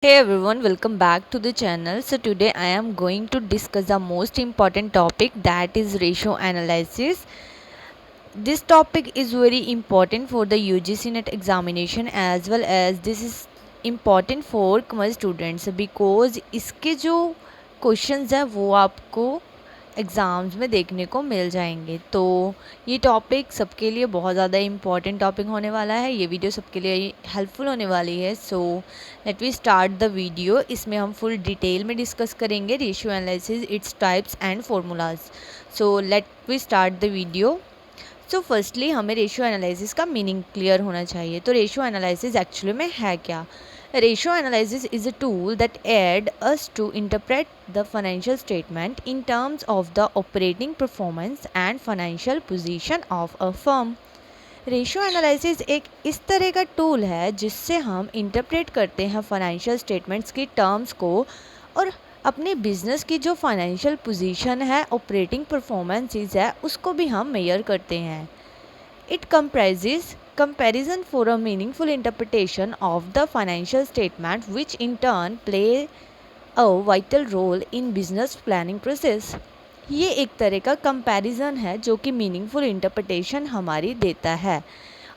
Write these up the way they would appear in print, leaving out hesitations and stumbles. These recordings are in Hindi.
Hey everyone, welcome back to the channel. So today I am going to discuss the most important topic, that is ratio analysis. This topic is very important for the UGC NET examination as well as this is important for commerce students because इसके जो क्वेश्चंस हैं वो आपको एग्ज़ाम्स में देखने को मिल जाएंगे। तो ये टॉपिक सबके लिए बहुत ज़्यादा इम्पॉर्टेंट टॉपिक होने वाला है, ये वीडियो सबके लिए हेल्पफुल होने वाली है। So let we start the video. इसमें हम फुल डिटेल में डिस्कस करेंगे ratio analysis, its types and formulas. So let we start the video. So firstly हमें रेशियो एनालिसिस का मीनिंग क्लियर होना चाहिए। तो रेशियो एनालिसिस एक्चुअली में है क्या? Ratio analysis is a tool that aids us to interpret the financial statement in terms of the operating performance and financial position of a firm. Ratio analysis एक इस तरह का टूल है जिससे हम इंटरप्रेट करते हैं फाइनेंशियल स्टेटमेंट्स की टर्म्स को और अपने बिजनेस की जो फाइनेंशियल पोजीशन है, ऑपरेटिंग परफॉर्मेंसेस है, उसको भी हम मेजर करते हैं। It comprises comparison for a meaningful interpretation of the financial statement, which in turn play a vital role in business planning process. ये एक तरह का कंपैरिजन है जो कि मीनिंगफुल इंटरप्रिटेशन हमारी देता है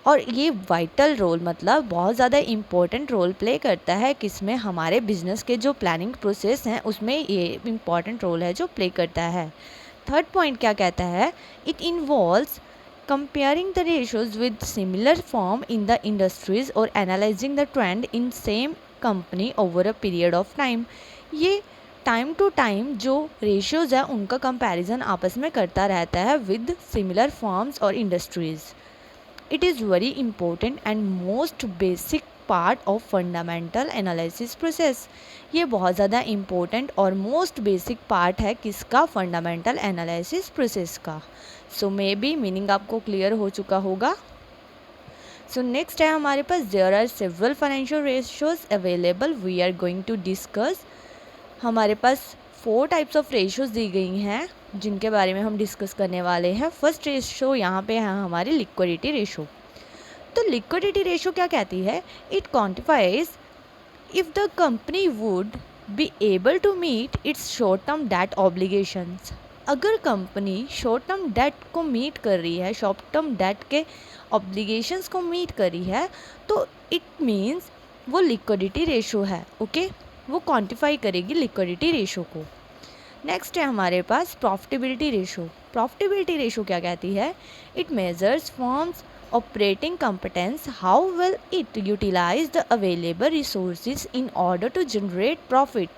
और ये वाइटल रोल मतलब बहुत ज़्यादा इम्पोर्टेंट रोल प्ले करता है किसमें, हमारे बिजनेस के जो प्लानिंग प्रोसेस हैं उसमें ये इम्पॉर्टेंट रोल है जो प्ले करता है। थर्ड पॉइंट क्या कहता है? It involves comparing the ratios with similar firm in the industries or analyzing the trend in same company over a period of time। ये टाइम टू टाइम जो रेशियोज़ है उनका कंपैरिजन आपस में करता रहता है विद सिमिलर फर्म्स और industries. It is very important and most basic part of fundamental analysis process. ये बहुत ज़्यादा इम्पोर्टेंट और मोस्ट बेसिक पार्ट है किसका? फंडामेंटल एनालिसिस प्रोसेस का। सो मे बी मीनिंग आपको क्लियर हो चुका होगा। सो नेक्स्ट है हमारे पास there are several financial ratios available, we are going to discuss. हमारे पास 4 टाइप्स ऑफ रेशियोज दी गई हैं जिनके बारे में हम डिस्कस करने वाले हैं। फर्स्ट रेशियो यहाँ पे है हमारी लिक्विडिटी रेशियो। तो लिक्विडिटी रेशियो क्या कहती है? It quantifies if the company would be able to meet its short term debt obligations. अगर कंपनी शॉर्ट टर्म डेट को मीट कर रही है, शॉर्ट टर्म डेट के ऑब्लिगेशंस को मीट कर रही है, तो इट मीन्स वो लिक्विडिटी रेशियो है। ओके, वो क्वांटिफाई करेगी लिक्विडिटी रेशियो को। नेक्स्ट है हमारे पास प्रॉफिटेबिलिटी रेशियो। प्रॉफिटेबिलिटी रेशियो क्या कहती है? It measures firm's operating competence, how well it utilize the available resources in order to generate profit.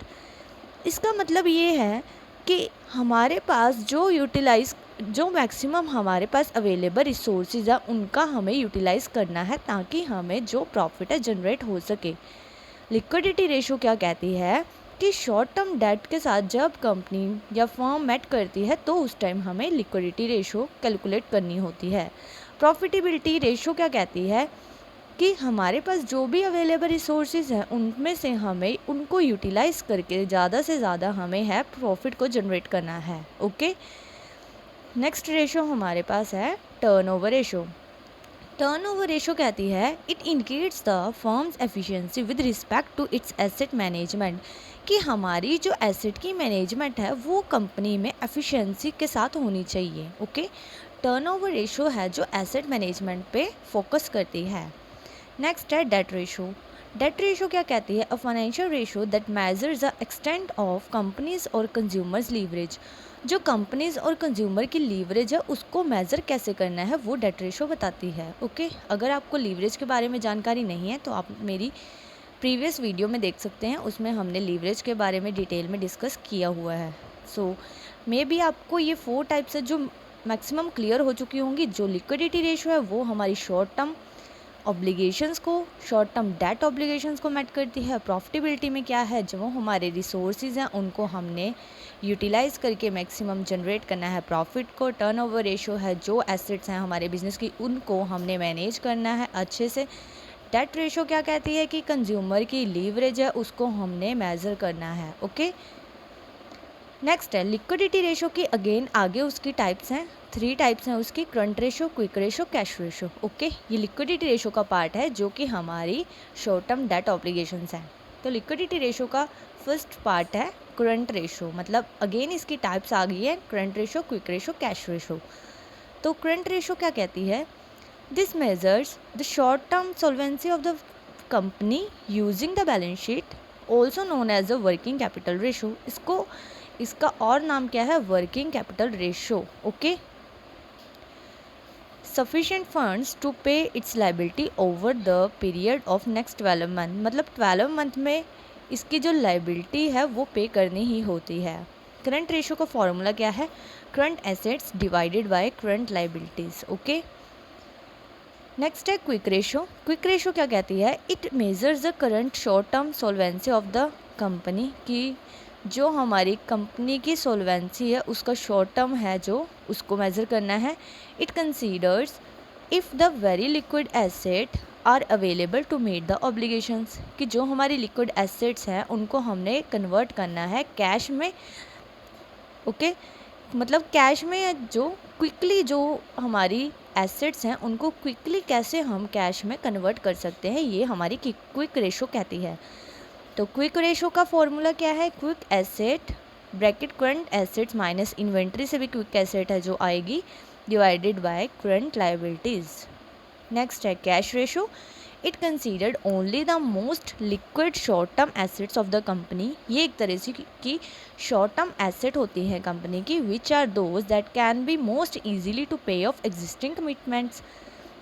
इसका मतलब ये है कि हमारे पास जो मैक्सिमम हमारे पास अवेलेबल रिसोर्सेज है उनका हमें यूटिलाइज़ करना है ताकि हमें जो प्रॉफिट है जनरेट हो सके। लिक्विडिटी रेशियो क्या कहती है कि शॉर्ट टर्म डेट के साथ जब कंपनी या फर्म मेट करती है तो उस टाइम हमें लिक्विडिटी रेशियो कैलकुलेट करनी होती है। प्रॉफिटेबिलिटी रेशियो क्या कहती है कि हमारे पास जो भी अवेलेबल रिसोर्सेज हैं उनमें से हमें उनको यूटिलाइज़ करके ज़्यादा से ज़्यादा हमें है प्रॉफिट को जनरेट करना है। ओके, नेक्स्ट रेशियो हमारे पास है टर्नओवर रेशियो। टर्नओवर रेशियो कहती है it indicates the firm's efficiency with respect to its asset management, कि हमारी जो एसेट की मैनेजमेंट है वो कंपनी में एफिशिएंसी के साथ होनी चाहिए। ओके, टर्नओवर रेशियो है जो एसेट मैनेजमेंट पे फोकस करती है। नेक्स्ट है डेट रेशियो। डेट रेशियो क्या कहती है? A financial ratio that measures the extent of companies और कंज्यूमर्स लीवरेज। जो कंपनीज और कंज्यूमर की लीवरेज है उसको मेज़र कैसे करना है वो डेट रेशियो बताती है। ओके, अगर आपको लीवरेज के बारे में जानकारी नहीं है तो आप मेरी प्रीवियस वीडियो में देख सकते हैं, उसमें हमने लीवरेज के बारे में डिटेल में डिस्कस किया हुआ है। सो मे बी आपको ये 4 टाइप्स है जो मैक्सिमम क्लियर हो चुकी होंगी। जो लिक्विडिटी रेशियो है वो हमारी शॉर्ट टर्म ऑब्लिगेशंस को, शॉर्ट टर्म डेट ऑब्लिगेशंस को मैट करती है। प्रॉफिटेबिलिटी में क्या है? जो हमारे रिसोर्सेज हैं उनको हमने यूटिलाइज़ करके मैक्सिमम जनरेट करना है प्रॉफिट को। टर्नओवर रेशियो है जो एसेट्स हैं हमारे बिजनेस की उनको हमने मैनेज करना है अच्छे से। डेट रेशियो क्या कहती है कि कंज्यूमर की लीवरेज है उसको हमने मेज़र करना है। ओके, नेक्स्ट है लिक्विडिटी रेशियो की अगेन आगे उसकी टाइप्स हैं, 3 टाइप्स हैं उसकी, current ratio, quick ratio, cash ratio. Okay, ये लिक्विडिटी रेशियो का पार्ट है जो कि हमारी शॉर्ट टर्म डेट ऑब्लिगेशंस हैं। तो लिक्विडिटी रेशो का फर्स्ट पार्ट है करंट रेशो, मतलब अगेन इसकी टाइप्स आ गई है, current ratio, quick ratio, cash ratio. तो करंट रेशो क्या कहती है? This measures the short term solvency of the company using the balance sheet, also known as a working capital ratio. इसका और नाम क्या है? Working capital ratio. Okay, sufficient funds to pay its liability over the period of next 12 month, मतलब 12 मंथ में इसकी जो लाइबिलिटी है वो पे करनी ही होती है। करंट रेशो का फॉर्मूला क्या है? Current assets divided by current liabilities. Okay, next है क्विक रेशो। क्विक रेशो क्या कहती है? It measures the current short term solvency of the company, की जो हमारी कंपनी की सॉल्वेंसी है उसका शॉर्ट टर्म है जो उसको मेज़र करना है। It considers if the very liquid asset are available to meet the obligations, कि जो हमारी लिक्विड एसेट्स हैं उनको हमने कन्वर्ट करना है कैश में। ओके, मतलब कैश में जो क्विकली जो हमारी एसेट्स हैं उनको क्विकली कैसे हम कैश में कन्वर्ट कर सकते हैं, ये हमारी क्विक रेशो कहती है। तो क्विक रेशो का फॉर्मूला क्या है? Quick asset bracket current assets minus inventory से भी क्विक एसेट है जो आएगी, divided by current liabilities. Next है cash ratio. It considered only the most liquid short term assets of the company, ये एक तरह से की शॉर्ट टर्म एसेट होती है कंपनी की, which are those that can be most easily to pay off existing commitments,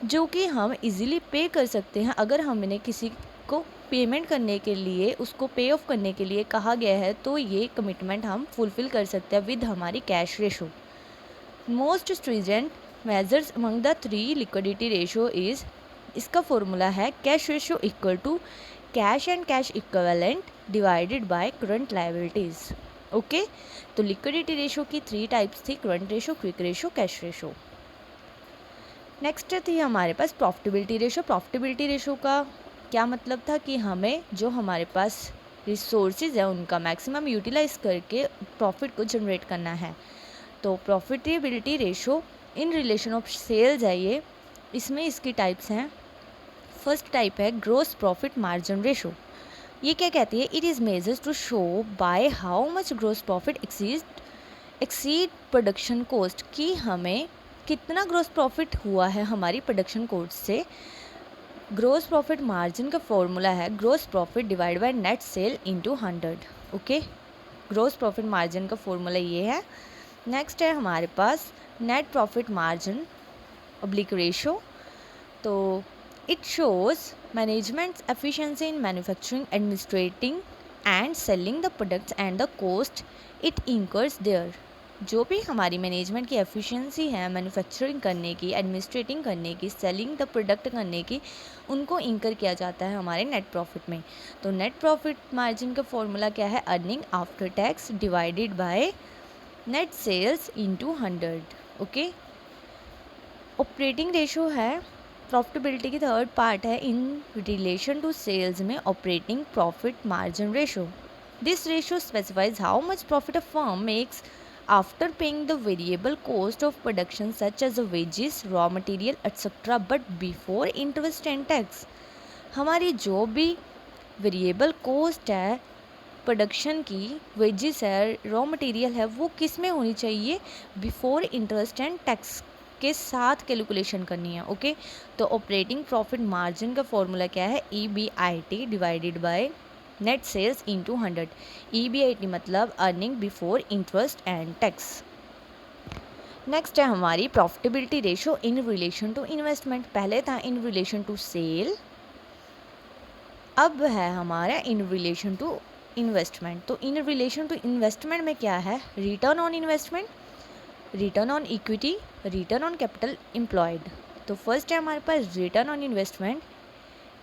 जो कि हम इजीली पे कर सकते हैं। अगर हमने किसी को पेमेंट करने के लिए, उसको पे ऑफ करने के लिए कहा गया है तो ये कमिटमेंट हम फुलफिल कर सकते हैं विद हमारी cash ratio. Most stringent measures among the 3 liquidity ratio is, इसका फॉर्मूला है cash ratio equal to cash and cash equivalent divided by current liabilities. Okay, तो लिक्विडिटी रेशो की 3 टाइप्स थी, current ratio, quick ratio, cash ratio. Next थी हमारे पास प्रॉफिटेबिलिटी रेशो। प्रॉफिटेबिलिटी रेशो का क्या मतलब था कि हमें जो हमारे पास रिसोर्सेज है उनका मैक्सिमम यूटिलाइज करके प्रॉफिट को जनरेट करना है। तो profitability ratio in relation of sales है ये, इसमें इसकी टाइप्स हैं। फर्स्ट टाइप है ग्रोस प्रॉफिट मार्जिन रेशो। ये क्या कहती है? It is measures to show by how much gross profit exceed production cost, कि हमें कितना ग्रोस प्रॉफिट हुआ है हमारी प्रोडक्शन कॉस्ट से। ग्रोस प्रॉफिट मार्जिन का फॉर्मूला है gross profit divide by net sale into 100। Okay, gross profit margin का फॉर्मूला ये है। नेक्स्ट है हमारे पास net profit margin oblique ratio. तो it shows management's efficiency in manufacturing, administrating and selling the products and the cost it incurs there. जो भी हमारी मैनेजमेंट की एफिशिएंसी है मैन्युफैक्चरिंग करने की, एडमिनिस्ट्रेटिंग करने की, सेलिंग द प्रोडक्ट करने की, उनको इंकर किया जाता है हमारे नेट प्रॉफिट में। तो नेट प्रॉफिट मार्जिन का फॉर्मूला क्या है? Earning after tax divided by net sales into 100। Okay, operating ratio है प्रॉफिटेबिलिटी की थर्ड पार्ट है इन रिलेशन टू सेल्स में operating profit margin ratio. This ratio specifies how much profit a firm makes after paying the variable cost of production such as the wages, raw material etc. but before interest and tax। हमारी जो भी वेरिएबल कोस्ट है प्रोडक्शन की, वेजेस है, रॉ मटेरियल है, वो किस में होनी चाहिए? बिफोर इंटरेस्ट एंड टैक्स के साथ कैलकुलेशन करनी है। ओके, तो ऑपरेटिंग प्रॉफिट मार्जिन का फॉर्मूला क्या है? EBIT divided by net sales into 100। EBIT मतलब earning before interest and tax. Next है हमारी profitability ratio in relation to investment. पहले था इन रिलेशन टू सेल, अब है हमारा इन रिलेशन टू इन्वेस्टमेंट। तो इन रिलेशन टू इन्वेस्टमेंट में क्या है? Return on investment, return on equity, return on capital employed. तो फर्स्ट है हमारे पास return on investment.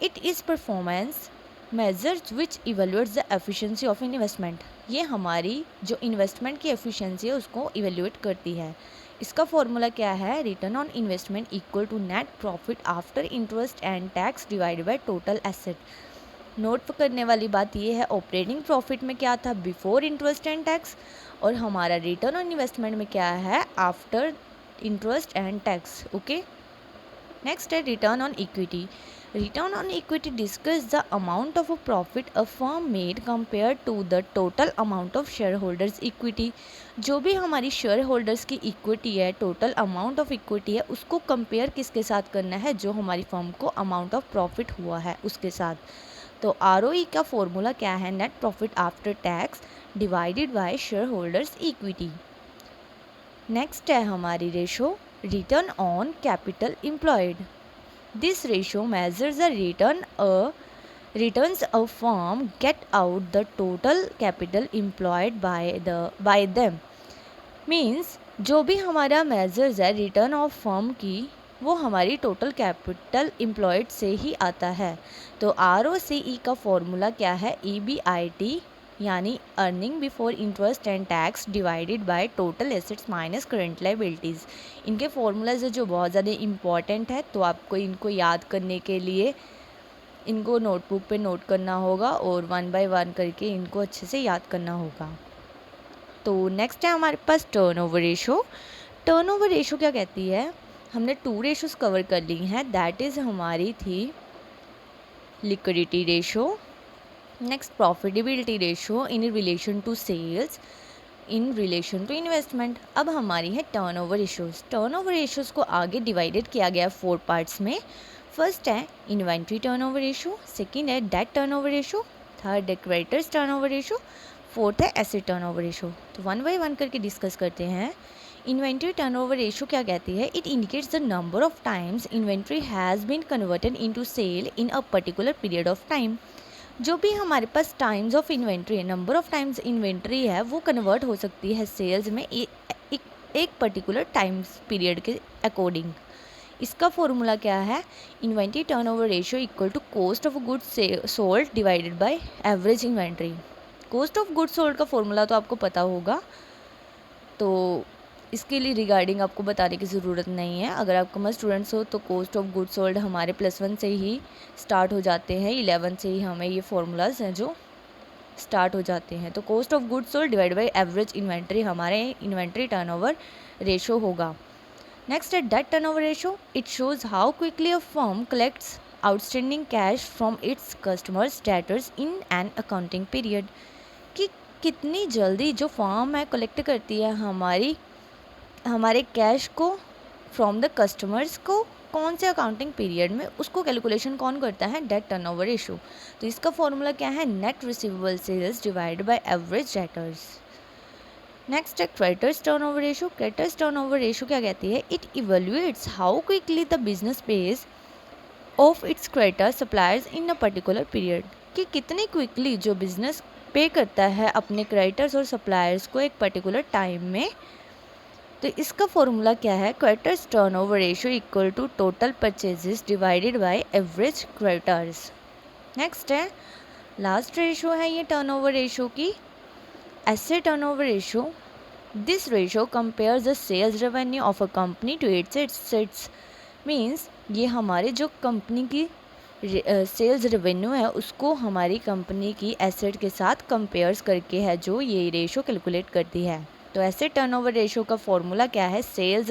It is performance measures which evaluates the efficiency of investment. ये हमारी जो इन्वेस्टमेंट की एफिशिएंसी है उसको इवेल्यूएट करती है। इसका फॉर्मूला क्या है? Return on investment equal to net profit after interest and tax divided by total asset. Note करने वाली बात ये है, ऑपरेटिंग प्रॉफिट में क्या था? बिफोर इंटरेस्ट एंड टैक्स, और हमारा रिटर्न ऑन इन्वेस्टमेंट में क्या है? After interest and tax. Okay, next है return on equity. Return on equity discuss the amount of a profit a firm made compare to the total amount of share holders equity. जो भी हमारी शेयर होल्डर्स की इक्विटी है, टोटल अमाउंट ऑफ इक्विटी है, उसको कंपेयर किसके साथ करना है, जो हमारी फर्म को अमाउंट ऑफ प्रॉफिट हुआ है उसके साथ। तो ROE का फॉर्मूला क्या है, net profit after tax divided bye share holders equity. Next है हमारी ratio return on capital employed. This ratio measures the returns a firm get out the total capital employed by them। Means जो भी हमारा मेजर्स है रिटर्न ऑफ फर्म की, वो हमारी टोटल कैपिटल एम्प्लॉयड से ही आता है। तो ROCE का फॉर्मूला क्या है, EBIT यानी earning before interest and tax divided by total assets minus current liabilities. इनके फॉर्मूलाज जो बहुत ज़्यादा इम्पॉर्टेंट है, तो आपको इनको याद करने के लिए इनको नोटबुक पे नोट करना होगा और 1 बाय 1 करके इनको अच्छे से याद करना होगा। तो नेक्स्ट है हमारे पास टर्नओवर रेशो। टर्नओवर रेशो क्या कहती है, हमने 2 रेशोज़ कवर कर ली हैं, दैट इज़ हमारी थी liquidity ratio, next profitability ratio in relation to sales, in relation to investment. अब हमारी है टर्नओवर रेशोज़। टर्नओवर रेशोज़ को आगे डिवाइडेड किया गया 4 पार्ट्स में। फर्स्ट है इन्वेंट्री टर्नओवर रेशो, सेकंड है डेट टर्नओवर रेशो, थर्ड है क्रेडिटर्स टर्नओवर रेशो, फोर्थ है एसेट टर्नओवर रेशो। तो 1 बाय 1 करके डिस्कस करते हैं। इन्वेंट्री टर्नओवर रेशो क्या कहती है, it indicates the number of times inventory has been converted into sale in a particular period of time. जो भी हमारे पास टाइम्स ऑफ इन्वेंट्री है, नंबर ऑफ टाइम्स इन्वेंट्री है, वो कन्वर्ट हो सकती है सेल्स में एक पर्टिकुलर टाइम्स पीरियड के अकॉर्डिंग। इसका फॉर्मूला क्या है, inventory turnover ratio equal to cost of goods sold divided by average inventory. Cost of goods sold का फॉर्मूला तो आपको पता होगा, तो इसके लिए रिगार्डिंग आपको बताने की ज़रूरत नहीं है। अगर आप कॉमर्स स्टूडेंट्स हो तो कॉस्ट ऑफ गुड्स सोल्ड हमारे +1 से ही स्टार्ट हो जाते हैं, 11 से ही हमें ये फॉर्मूलाज हैं जो स्टार्ट हो जाते हैं। तो cost of goods sold divide by average inventory हमारे इन्वेंट्री टर्नओवर रेशो होगा। नेक्स्ट है debt turnover ratio, it shows how quickly a firm collects outstanding cash from its customers debtors in an accounting period. कि कितनी जल्दी जो फर्म है कलेक्ट करती है हमारे कैश को फ्रॉम द कस्टमर्स को, कौन से अकाउंटिंग पीरियड में, उसको कैलकुलेशन कौन करता है, डेट टर्नओवर रेशो। तो इसका फॉर्मूला क्या है, net receivable sales divided by average debtors. Next है creditors turnover ratio. Creditors turnover ratio क्या कहती है, it evaluates how quickly the business pays of its creditor suppliers in a particular period. कि कितनी क्विकली जो बिजनेस पे करता है अपने क्रेडिटर्स और सप्लायर्स को एक पर्टिकुलर टाइम में। तो इसका फॉर्मूला क्या है, creditors turnover ratio equal to total purchases divided by average creditors. Next है लास्ट रेशो है ये टर्नओवर रेशो की, asset turnover ratio. This ratio compares the sales revenue of a company to its assets. Means ये हमारे जो कंपनी की सेल्स रेवेन्यू है उसको हमारी कंपनी की एसेट के साथ कंपेयर्स करके है जो ये रेशो कैलकुलेट करती है। तो एसेट टर्नओवर रेशो का फॉर्मूला क्या है, sales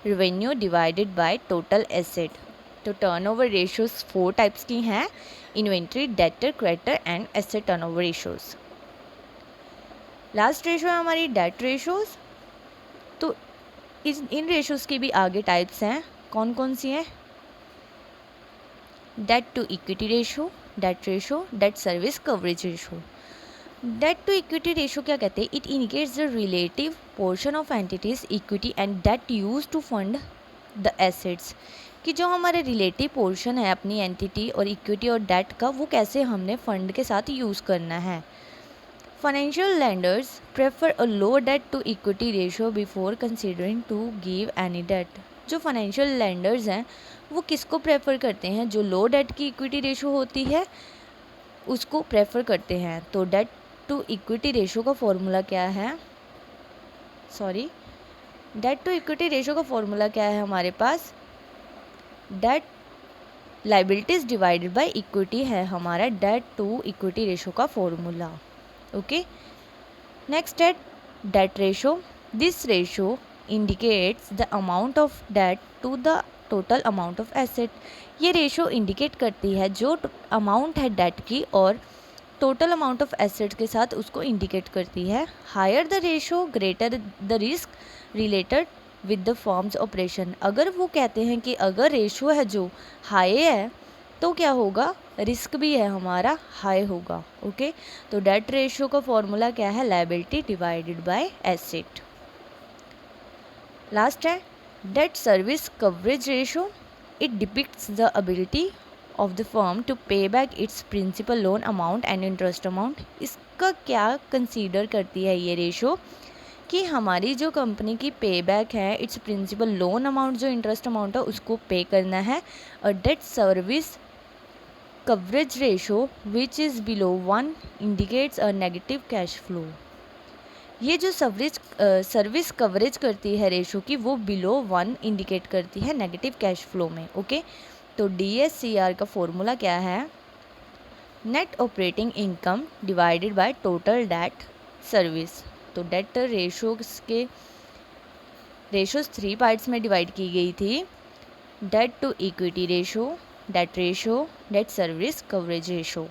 revenue divided by total asset. तो टर्नओवर रेशोज 4 टाइप्स की हैं, inventory, debtor, creditor and asset turnover ratios. Last ratio है हमारी डेट रेशोज। तो इन रेशोज की भी आगे टाइप्स हैं, कौन कौन सी हैं, debt to equity ratio, debt service coverage ratio. Debt to equity ratio क्या कहते हैं, it indicates the relative portion of entities equity and debt use to fund the assets. कि जो हमारे रिलेटिव पोर्शन है अपनी एंटिटी और इक्विटी और डेट का, वो कैसे हमने फंड के साथ यूज़ करना है। Financial lenders prefer a low debt to equity ratio before considering to give any debt. जो फाइनेंशियल लैंडर्स हैं वो किसको प्रेफर करते हैं, जो लो डेट की इक्विटी रेशो होती है उसको प्रेफर करते हैं। तो डेट टू इक्विटी रेशो का फॉर्मूला क्या है, डेट टू इक्विटी रेशो का फॉर्मूला क्या है हमारे पास, debt liabilities divided by equity है हमारा डेट टू इक्विटी रेशो का फॉर्मूला। ओके, नेक्स्ट है debt ratio. This ratio indicates the amount of debt to the total amount of asset. ये रेशो इंडिकेट करती है जो अमाउंट है डेट की और टोटल अमाउंट ऑफ एसेट के साथ उसको इंडिकेट करती है। Higher the ratio greater the risk related with the firm's operation. अगर वो कहते हैं कि अगर रेशो है जो हाई है तो क्या होगा, रिस्क भी है हमारा हाई होगा। ओके, तो डेट रेशो का फॉर्मूला क्या है, liability divided by asset. Last है debt service coverage ratio. It depicts the ability of the firm to pay back its principal loan amount and interest amount. इसका क्या कंसीडर करती है ये रेशो कि हमारी जो कंपनी की पे बैक है, इट्स प्रिंसिपल लोन अमाउंट जो इंटरेस्ट अमाउंट है उसको पे करना है। और date service coverage ratio which is below 1 indicates a negative cash flow. ये जो सर्विस कवरेज करती है रेशो की वो बिलो 1 इंडिकेट करती है नेगेटिव कैश फ्लो में। ओके, तो DSCR का फॉर्मूला क्या है, net operating income divided by total debt service. तो डेट रेशोज 3 पार्ट्स में डिवाइड की गई थी, debt to equity ratio, debt service coverage ratio.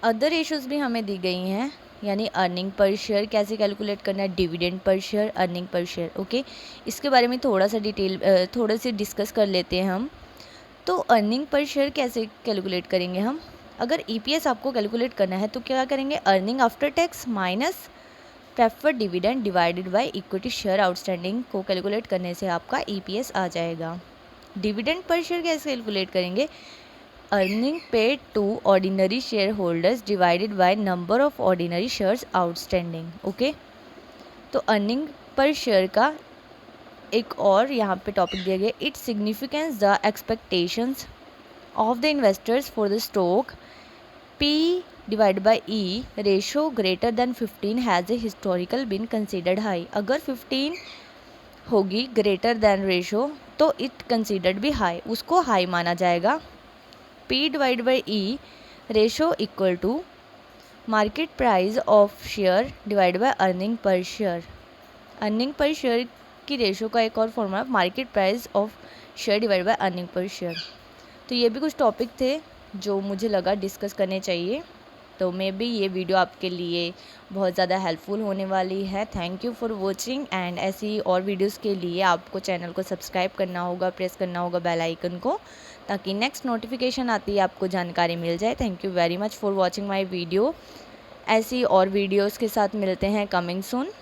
Other ratios भी हमें दी गई हैं, यानी अर्निंग पर शेयर कैसे कैलकुलेट करना है, dividend per share, earning per share. Okay, इसके बारे में थोड़ा सा डिस्कस कर लेते हैं हम। तो अर्निंग पर शेयर कैसे कैलकुलेट करेंगे हम, अगर EPS आपको कैलकुलेट करना है तो क्या करेंगे, earning after tax minus preferred dividend divided by equity share outstanding को कैलकुलेट करने से आपका EPS आ जाएगा। डिविडेंड पर शेयर कैसे कैलकुलेट करेंगे, earning paid to ordinary share holders divided by number of ordinary shares outstanding. Okay, तो अर्निंग पर शेयर का एक और यहाँ पे टॉपिक दिया गया, it significance the expectations of the investors for the stock P divide by E ratio greater than 15 has a historical been considered high. अगर 15 होगी ग्रेटर देन रेशो तो इट कंसिडर्ड भी हाई, उसको हाई माना जाएगा। P divide by E ratio equal to market price of share divide by earning per share. Earning per share की रेशो का एक और formula market price of share divide by earning per share. तो ये भी कुछ टॉपिक थे जो मुझे लगा डिस्कस करने चाहिए, तो मे बी ये वीडियो आपके लिए बहुत ज़्यादा हेल्पफुल होने वाली है। Thank you for watching, and ऐसी और वीडियोस के लिए आपको चैनल को सब्सक्राइब करना होगा, प्रेस करना होगा बेल आइकन को, ताकि नेक्स्ट नोटिफिकेशन आती है आपको जानकारी मिल जाए। Thank you very much for watching my video. ऐसी और वीडियोज़ के साथ मिलते हैं कमिंग सून।